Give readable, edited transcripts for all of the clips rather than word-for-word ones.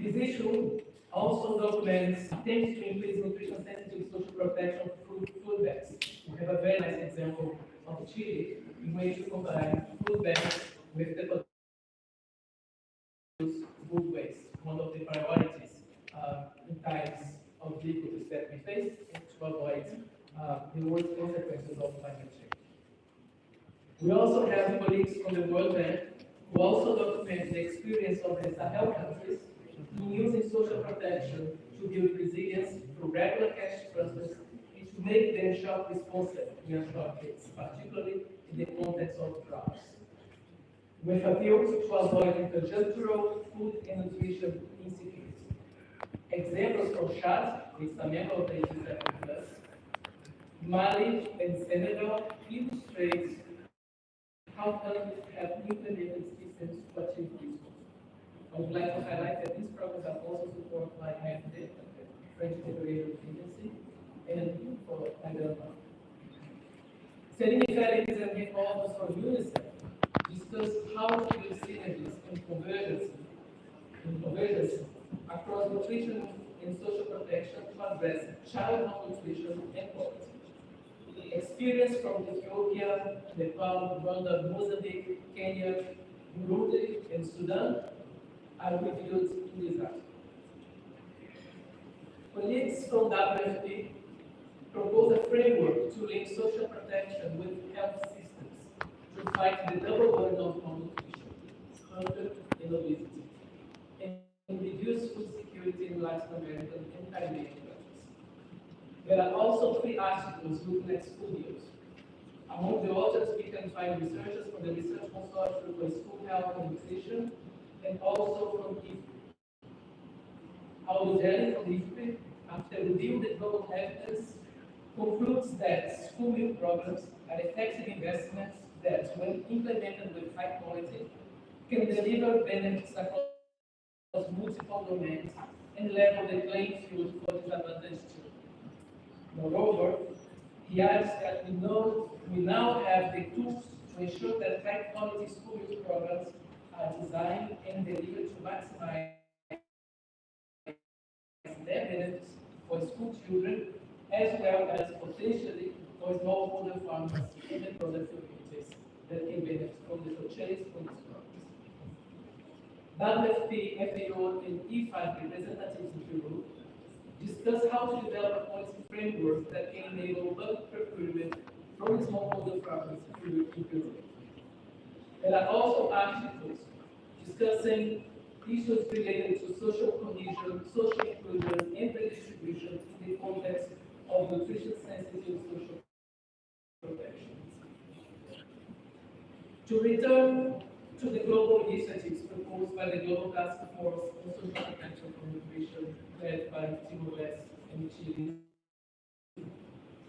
This issue also documents attempts to increase nutrition-sensitive social protection through food banks. We have a very nice example of Chile, in which we combine food banks with the food waste, one of the priorities in times of difficulties that we face to avoid the worst consequences of climate change. We also have colleagues from the World Bank who also document the experience of the Sahel countries in using social protection to build resilience through regular cash transfers and to make them shock responsive in short hits, particularly in the context of droughts, with a view to avoiding conjunctural food and nutrition insecurity. Examples from Chad, which is a member of the G7+, Mali and Senegal illustrate how countries have implemented systems to achieve these goals. I would like to highlight that these programs are also supported by AFD, the French Federation Agency, and for IDELMA. Setting Felix and Nick Aldous from UNICEF discuss how to build synergies and convergence across nutrition and social protection to address child malnutrition and poverty. Experience from Ethiopia, Nepal, Rwanda, Mozambique, Kenya, Burundi, and Sudan are reviewed in this article. Colleagues from WFP propose a framework to link social protection with health systems to fight the double burden of malnutrition, hunger, and obesity, and reduce food security in Latin American and Caribbean countries. There are also 3 articles looking at school meals. Among the authors, we can find researchers from the Research Consortium for School Health and Nutrition, and also from IFPRI. Aldo from IFPRI, after reviewing the global evidence, concludes that school meal programs are effective investments that, when implemented with high quality, can deliver benefits across multiple domains and level the playing field for disadvantaged children. Moreover, he adds that we now have the tools to ensure that high-quality school meal programs are designed and delivered to maximize their benefits for school children, as well as potentially for smallholder farmers and the product communities that can benefit from the purchase from these programs. WFP, FAO, and IFAD representatives in Peru discuss how to develop policy frameworks that can enable bulk procurement from smallholder farmers in Peru. There are also articles discussing issues related to social cohesion, social inclusion, and redistribution in the context of nutrition-sensitive social protection. To return to the global initiatives proposed by the Global Task Force on Social Protection for Nutrition, led by Timor-Leste and Chile,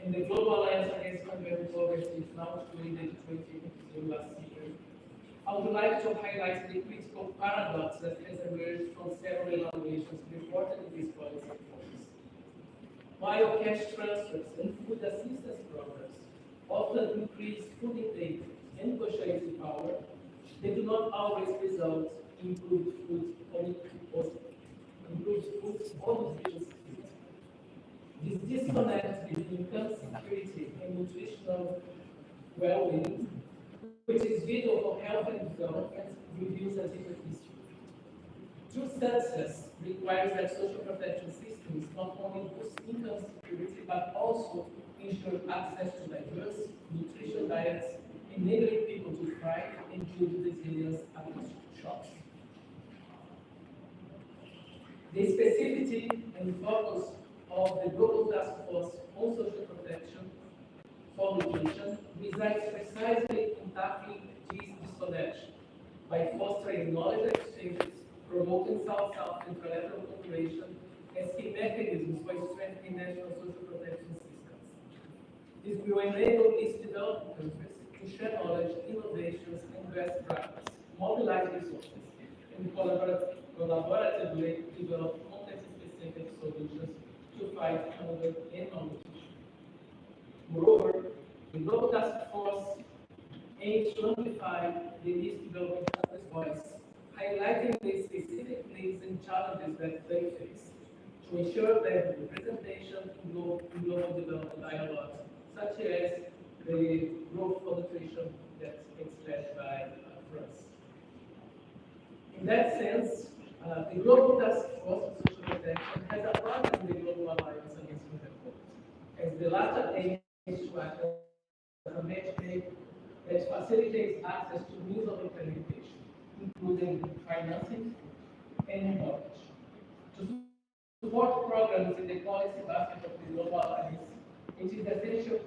and the Global Alliance Against Hunger and Poverty, now created 2022 last year, I would like to highlight the critical paradox that has emerged from several evaluations reported in these policy reports. While cash transfers and food assistance programs often increase food intake and purchasing power, they do not always result in improved food or nutrition security. This disconnect between income security and nutritional well-being, which is vital for health and development, reveals a deeper issue. True success requires that social protection systems not only boost income security, but also ensure access to diverse, nutritious diets, enabling people to thrive and build resilience against shocks. The specificity and focus of the Global Task Force on Social Protection for Nutrition resides precisely in tackling this disconnection by fostering knowledge exchanges, promoting South-South and trilateral cooperation as key mechanisms for strengthening national social protection systems. This will enable these developing countries to share knowledge, innovations, and best practice, mobilize resources, and collaboratively develop context-specific solutions to fight hunger and malnutrition. Moreover, the Global Task Force aims to amplify the least developing countries' voice, highlighting the specific needs and challenges that they face, to ensure that representation in global development dialogues, such as the growth for nutrition that's expressed by France. In that sense, the Global Task Force on Social Protection has a part in the Global Alliance Against Food and Poverty, as the latter aims to act as a matchmaker that facilitates access to means of implementation, including financing and knowledge. To support programs in the policy basket of the Global Alliance, it is essential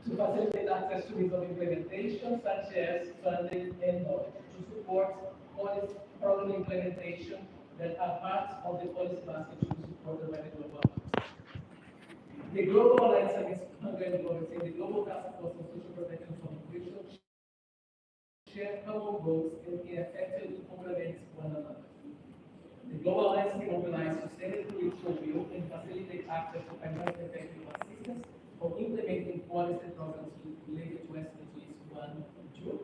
to facilitate access to means of implementation, such as funding and knowledge, to support policy program implementation that are part of the policy basket to be supported by the Global Alliance. The Global Alliance Against Hunger and Poverty and the Global Task Force on Social Protection for Nutrition share common goals and can effectively complement one another. The Global Alliance can mobilize sustained political will and facilitate access to financial effective assistance for implementing policy programs related to SDGs 1 and 2.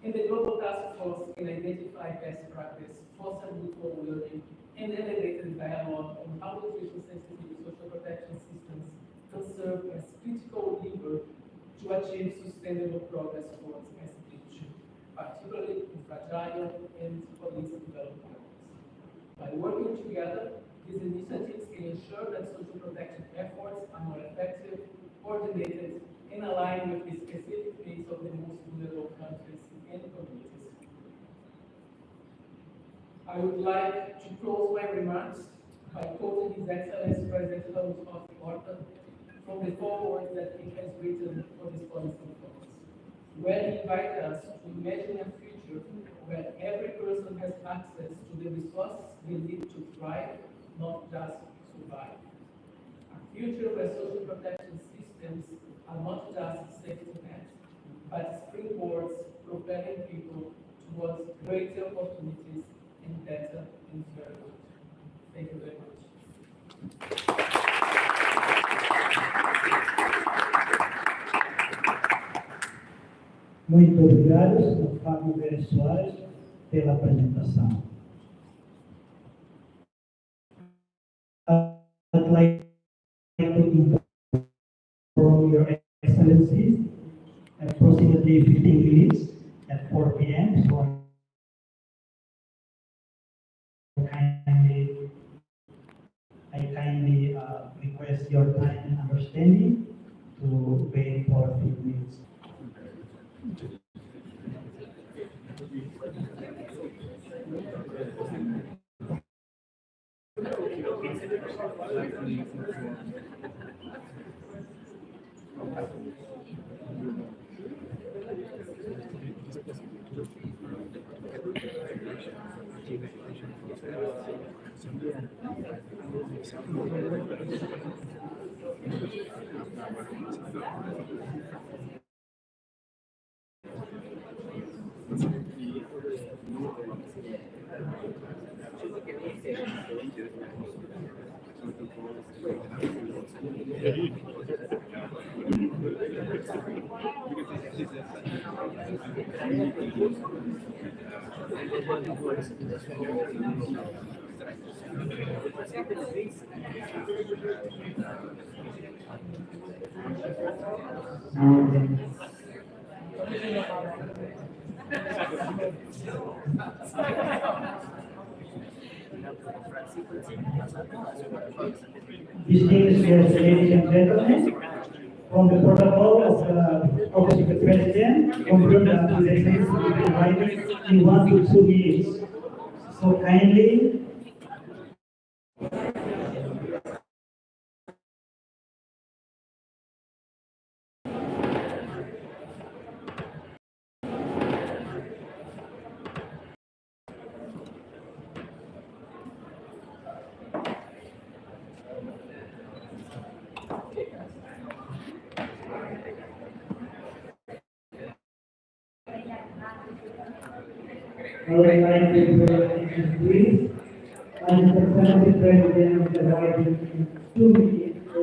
And the Global Task Force can identify best practice, foster mutual learning, and elevate the dialogue on how nutrition-sensitive social protection systems can serve as critical lever to achieve sustainable progress towards SDG 2, particularly in fragile and holistic development goals. By working together, these initiatives can ensure that social protection efforts are more effective, coordinated, and aligned with the specific needs of the most vulnerable countries and communities. I would like to close my remarks by quoting His Excellency President Roosevelt from the foreword that he has written for this policy conference, where he invites us to imagine a future where every person has access to the resources they need to thrive, not just survive. A future where social protection systems are not just safety nets, but springboards propelling people towards greater opportunities and better and fairer world. Thank you very much. Muito obrigado, Sr. Fábio Vélez Soares, pela apresentação. I'd like to inform Your Excellencies approximately 15 minutes at 4 p.m. So I kindly request your time and understanding to wait for a few minutes. Distinguished guests, ladies and gentlemen, from the protocol of the Office of the President, confirm that the executive will be invited in 1 to 2 minutes. So kindly. I would like to introduce and the President of the White in 2 minutes for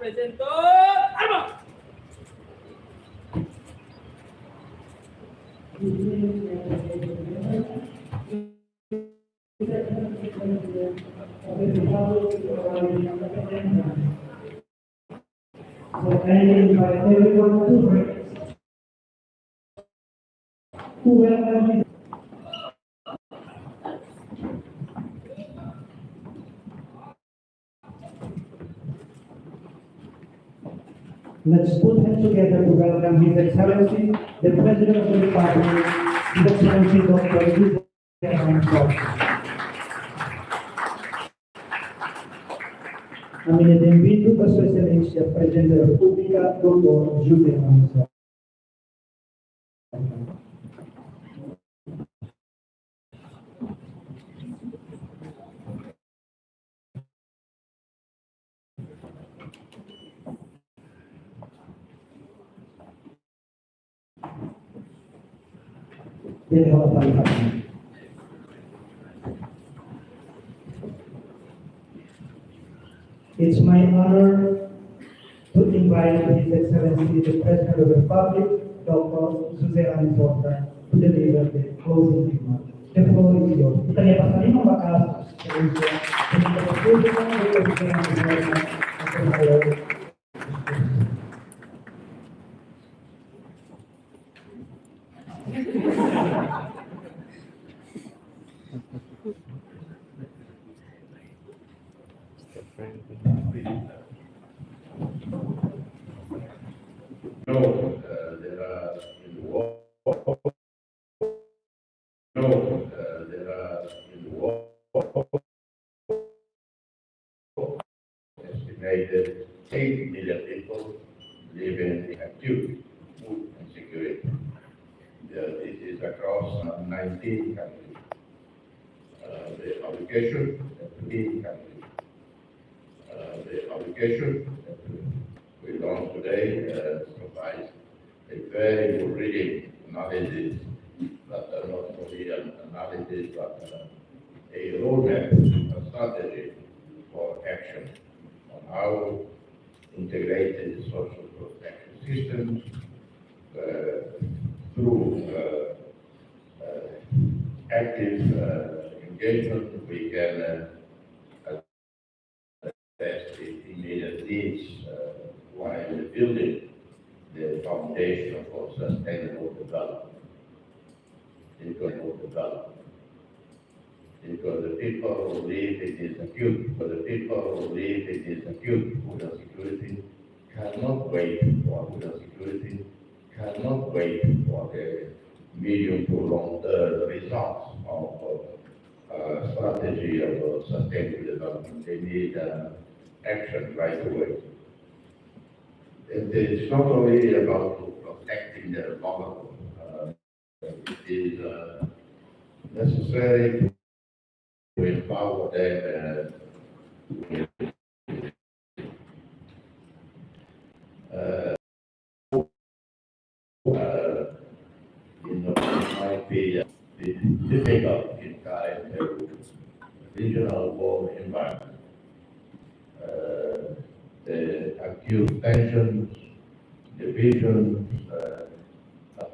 Apresentou, arma! So I invite everyone to welcome me. Let's put hands together to welcome His Excellency, the President of the Republic, His Excellency Dr. Jose Antonio. Amine invito per Sua Eccellenza il Presidente della Repubblica, Dr. Jose Antonio. It's my honor to invite His Excellency the President of the Republic, Dr. Jose Antonio, to deliver the closing remark. The floor is yours. Kita lihat pasal 5 bakal No, there are in the war. No, there are in the war. Estimated 8 million people living in acute food insecurity. This is across 19 countries. The application that we launched today provides a very good reading analysis, but not only an analysis, but a roadmap, a strategy for action on how integrated social protection systems through active engagement we can address the immediate needs while building the foundation for sustainable development. Because the people who live in this acute, food insecurity cannot wait for the medium to long-term results of strategy of sustainable development. They need action right away. It's not only about protecting their vulnerable. It is necessary to empower them it might be difficult in kind of regional war environment. The acute tensions, divisions,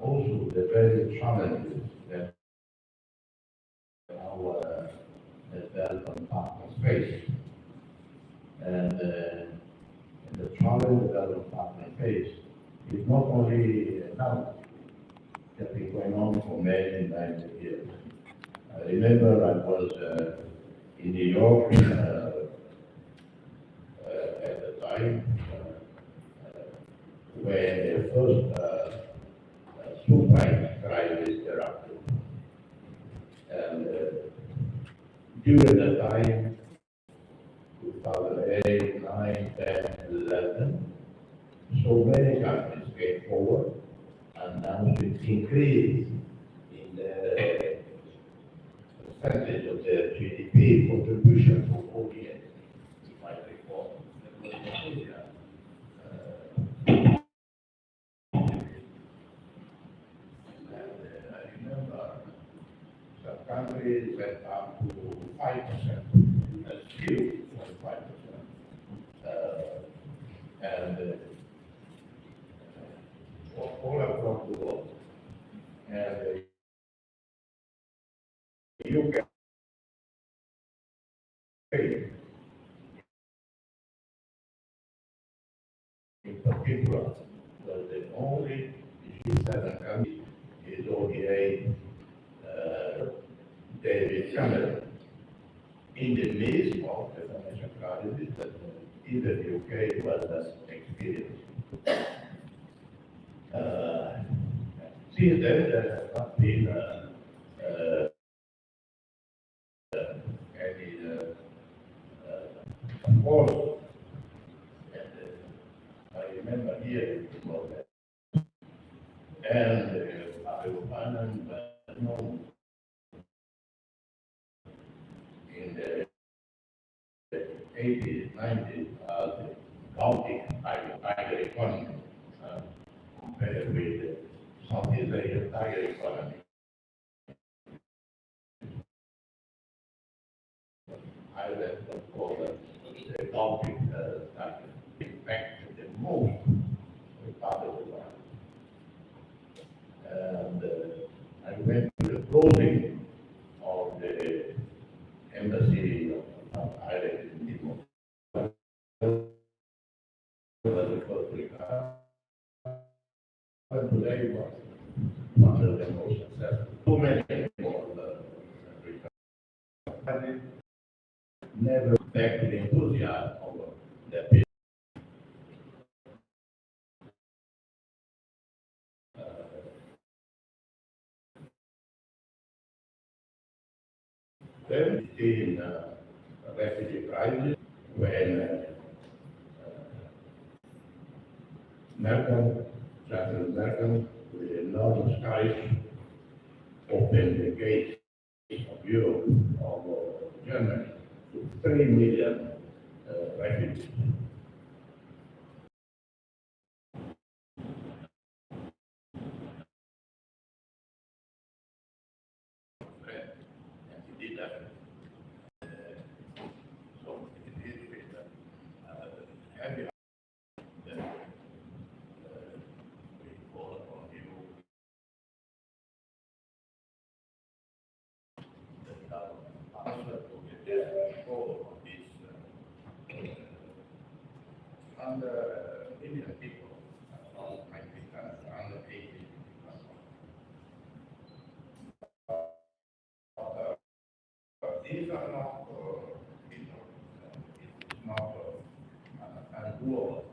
also to the very challenges that our development partners face. And the challenge development partners face is not only now, it has been going on for many, many years. I remember I was in New York at the time when the first subprime crisis erupted. And during that time, 2008, 9, 10, 11, so many countries came forward and announced an increase in the percentage of their GDP contribution to ODA. If I recall, that was Indonesia. And I remember some countries went up to 5%, still 5%. And all across the world. And UK in particular was the only G7 country is ODA David Cameron. In the midst of the financial crisis that even the UK was experiencing. Since then, there has not been any support. And I remember here about that. And I was known in the 80s, 90s, the Baltic tiger economy compared with the Southeast Asian tiger economy. Ireland was called the Baltic tiger. In fact, the most part of the world. And I went to the closing of the embassy of Ireland in Timor. But today was one of the most successful. Too many more never back to the enthusiasm of the people. Then in a refugee crisis when Chancellor Merkel, with enormous courage, opened the gates of Europe, of Germany, to 3 million refugees. And he did that. So it is with heavy that we call upon you that answer to the control of these under million people, I think under 80 these are not, it's not a war.